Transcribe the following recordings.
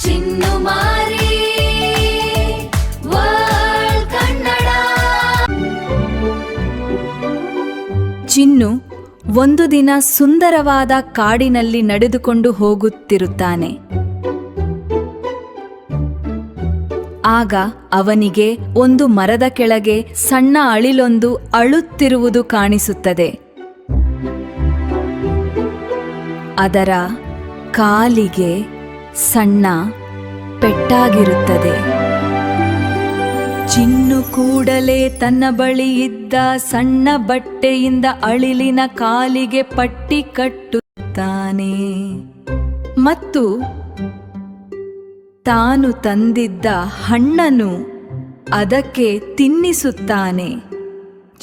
ಚಿನ್ನುಮಾರಿ world Kannada. ಚಿನ್ನು ಒಂದು ದಿನ ಸುಂದರವಾದ ಕಾಡಿನಲ್ಲಿ ನಡೆದುಕೊಂಡು ಹೋಗುತ್ತಿರುತ್ತಾನೆ. ಆಗ ಅವನಿಗೆ ಒಂದು ಮರದ ಕೆಳಗೆ ಸಣ್ಣ ಅಳಿಲೊಂದು ಅಳುತ್ತಿರುವುದು ಕಾಣಿಸುತ್ತದೆ. ಅದರ ಕಾಲಿಗೆ ಸಣ್ಣ ಪೆಟ್ಟಾಗಿರುತ್ತದೆ. ಚಿನ್ನು ಕೂಡಲೇ ತನ್ನ ಬಳಿ ಇದ್ದ ಸಣ್ಣ ಬಟ್ಟೆಯಿಂದ ಅಳಿಲಿನ ಕಾಲಿಗೆ ಪಟ್ಟಿ ಕಟ್ಟುತ್ತಾನೆ ಮತ್ತು ತಾನು ತಂದಿದ್ದ ಹಣ್ಣನ್ನು ಅದಕ್ಕೆ ತಿನ್ನಿಸುತ್ತಾನೆ.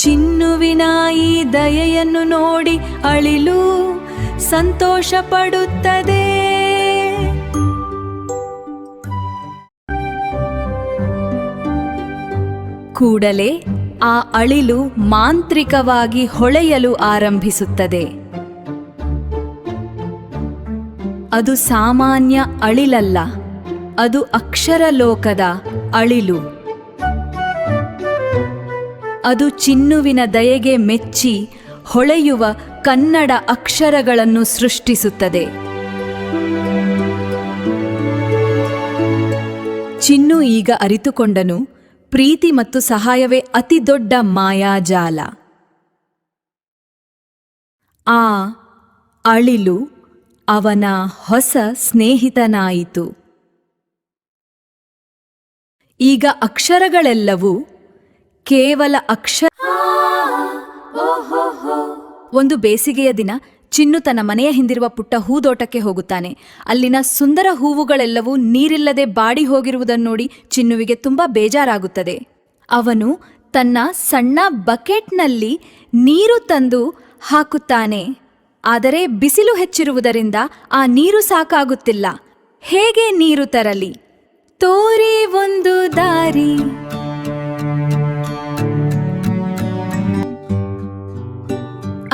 ಚಿನ್ನುವಿನ ಈ ದಯೆಯನ್ನು ನೋಡಿ ಅಳಿಲು ಸಂತೋಷ ಪಡುತ್ತದೆ. ಕೂಡಲೇ ಆ ಅಳಿಲು ಮಾಂತ್ರಿಕವಾಗಿ ಹೊಳೆಯಲು ಆರಂಭಿಸುತ್ತದೆ. ಅದು ಸಾಮಾನ್ಯ ಅಳಿಲಲ್ಲ, ಅದು ಅಕ್ಷರಲೋಕದ ಅಳಿಲು. ಅದು ಚಿನ್ನುವಿನ ದಯೆಗೆ ಮೆಚ್ಚಿ ಹೊಳೆಯುವ ಕನ್ನಡ ಅಕ್ಷರಗಳನ್ನು ಸೃಷ್ಟಿಸುತ್ತದೆ. ಚಿನ್ನು ಈಗ ಅರಿತುಕೊಂಡನು, ಪ್ರೀತಿ ಮತ್ತು ಸಹಾಯವೇ ಅತಿ ದೊಡ್ಡ ಮಾಯಾಜಾಲ. ಆ ಅಳಿಲು ಅವನ ಹೊಸ ಸ್ನೇಹಿತನಾಯಿತು. ಈಗ ಅಕ್ಷರಗಳೆಲ್ಲವೂ ಕೇವಲ ಒಂದು ಬೇಸಿಗೆಯ ದಿನ ಚಿನ್ನು ತನ್ನ ಮನೆಯ ಹಿಂದಿರುವ ಪುಟ್ಟ ಹೂದೋಟಕ್ಕೆ ಹೋಗುತ್ತಾನೆ. ಅಲ್ಲಿನ ಸುಂದರ ಹೂವುಗಳೆಲ್ಲವೂ ನೀರಿಲ್ಲದೆ ಬಾಡಿ ಹೋಗಿರುವುದನ್ನು ನೋಡಿ ಚಿನ್ನುವಿಗೆ ತುಂಬಾ ಬೇಜಾರಾಗುತ್ತದೆ. ಅವನು ತನ್ನ ಸಣ್ಣ ಬಕೆಟ್ನಲ್ಲಿ ನೀರು ತಂದು ಹಾಕುತ್ತಾನೆ. ಆದರೆ ಬಿಸಿಲು ಹೆಚ್ಚಿರುವುದರಿಂದ ಆ ನೀರು ಸಾಕಾಗುತ್ತಿಲ್ಲ. ಹೇಗೆ ನೀರು ತರಲಿ? ತೋರಿ ಒಂದು ದಾರಿ.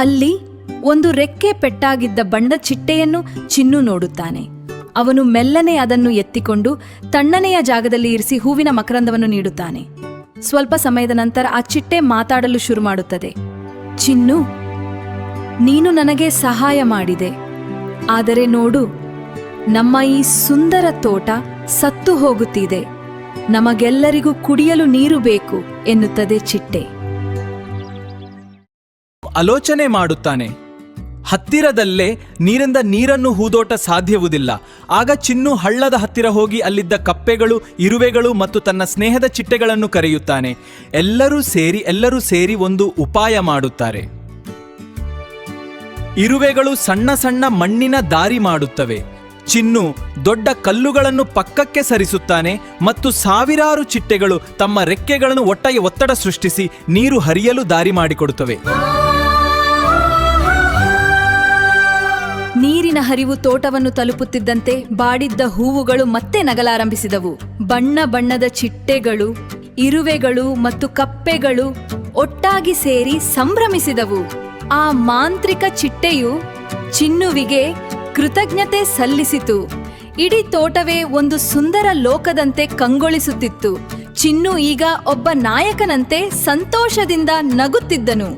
ಅಲ್ಲಿ ಒಂದು ರೆಕ್ಕೆ ಪೆಟ್ಟಾಗಿದ್ದ ಬಣ್ಣದ ಚಿಟ್ಟೆಯನ್ನು ಚಿನ್ನು ನೋಡುತ್ತಾನೆ. ಅವನು ಮೆಲ್ಲನೆ ಅದನ್ನು ಎತ್ತಿಕೊಂಡು ತಣ್ಣನೆಯ ಜಾಗದಲ್ಲಿ ಇರಿಸಿ ಹೂವಿನ ಮಕರಂದವನ್ನು ನೀಡುತ್ತಾನೆ. ಸ್ವಲ್ಪ ಸಮಯದ ನಂತರ ಆ ಚಿಟ್ಟೆ ಮಾತಾಡಲು ಶುರು ಮಾಡುತ್ತದೆ. ಚಿನ್ನು, ನೀನು ನನಗೆ ಸಹಾಯ ಮಾಡಿದೆ, ಆದರೆ ನೋಡು, ನಮ್ಮ ಈ ಸುಂದರ ತೋಟ ಸತ್ತು ಹೋಗುತ್ತಿದೆ. ನಮಗೆಲ್ಲರಿಗೂ ಕುಡಿಯಲು ನೀರು ಬೇಕು ಎನ್ನುತ್ತದೆ ಚಿಟ್ಟೆ. ಆಲೋಚನೆ ಮಾಡುತ್ತಾನೆ, ಹತ್ತಿರದಲ್ಲೇ ನೀರನ್ನು ಹೂದೋಟ ಸಾಧ್ಯವುದಿಲ್ಲ. ಆಗ ಚಿನ್ನು ಹಳ್ಳದ ಹತ್ತಿರ ಹೋಗಿ ಅಲ್ಲಿದ್ದ ಕಪ್ಪೆಗಳು, ಇರುವೆಗಳು ಮತ್ತು ತನ್ನ ಸ್ನೇಹದ ಚಿಟ್ಟೆಗಳನ್ನು ಕರೆಯುತ್ತಾನೆ. ಎಲ್ಲರೂ ಸೇರಿ ಒಂದು ಉಪಾಯ ಮಾಡುತ್ತಾರೆ. ಇರುವೆಗಳು ಸಣ್ಣ ಸಣ್ಣ ಮಣ್ಣಿನ ದಾರಿ ಮಾಡುತ್ತವೆ. ಚಿನ್ನು ದೊಡ್ಡ ಕಲ್ಲುಗಳನ್ನು ಪಕ್ಕಕ್ಕೆ ಸರಿಸುತ್ತಾನೆ ಮತ್ತು ಸಾವಿರಾರು ಚಿಟ್ಟೆಗಳು ತಮ್ಮ ರೆಕ್ಕೆಗಳನ್ನು ಒತ್ತಡ ಸೃಷ್ಟಿಸಿ ನೀರು ಹರಿಯಲು ದಾರಿ ಮಾಡಿಕೊಡುತ್ತವೆ. ನೀರಿನ ಹರಿವು ತೋಟವನ್ನು ತಲುಪುತ್ತಿದ್ದಂತೆ ಬಾಡಿದ್ದ ಹೂವುಗಳು ಮತ್ತೆ ನಗಲಾರಂಭಿಸಿದವು. ಬಣ್ಣ ಬಣ್ಣದ ಚಿಟ್ಟೆಗಳು, ಇರುವೆಗಳು ಮತ್ತು ಕಪ್ಪೆಗಳು ಒಟ್ಟಾಗಿ ಸೇರಿ ಸಂಭ್ರಮಿಸಿದವು. ಆ ಮಾಂತ್ರಿಕ ಚಿಟ್ಟೆಯು ಚಿನ್ನುವಿಗೆ ಕೃತಜ್ಞತೆ ಸಲ್ಲಿಸಿತು. ಇಡೀ ತೋಟವೇ ಒಂದು ಸುಂದರ ಲೋಕದಂತೆ ಕಂಗೊಳಿಸುತ್ತಿತ್ತು. ಚಿನ್ನು ಈಗ ಒಬ್ಬ ನಾಯಕನಂತೆ ಸಂತೋಷದಿಂದ ನಗುತ್ತಿದ್ದನು.